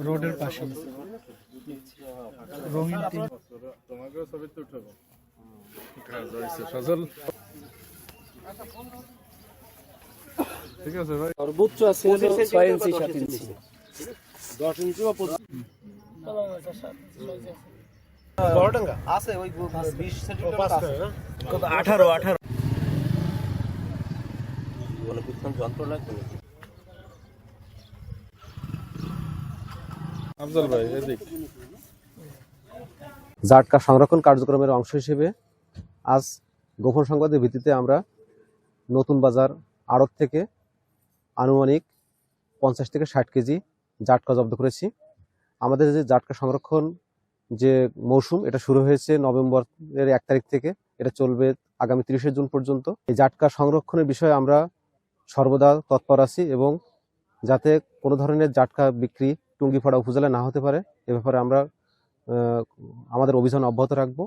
রোডের পাশে রঙিন তোমাকেও ছবি তো উঠাবো কাজ হয়েছে সজল ঠিক আছে ভাই সর্বোচ্চ আছে 6 ইঞ্চি 7 ইঞ্চি 10 ইঞ্চি বা 12 টাকা আছে ওই 20 সেন্টিমিটার আছে কত 18 বলে কোন যন্ত্র লাগবে নাকি আফজল ভাই এদিক জাটকা সংরক্ষণ কার্যক্রমের অংশ হিসেবে আজ গোপন সংবাদের ভিত্তিতে আমরা নতুন বাজার আড়ত থেকে আনুমানিক 50 থেকে 60 কেজি জাটকা জব্দ করেছি। আমাদের যে জাটকা সংরক্ষণ যে মৌসুম এটা শুরু হয়েছে নভেম্বরের 1 তারিখ থেকে, এটা চলবে আগামী 30শে জুন পর্যন্ত। এই জাটকা সংরক্ষণের বিষয়ে আমরা সর্বদা তৎপর আছি এবং যাতে কোনো ধরনের জাটকা বিক্রি টুঙ্গিপাড়া উপজেলায় না হতে পারে এ ব্যাপারে আমরা আমাদের অভিযান অব্যাহত রাখবো।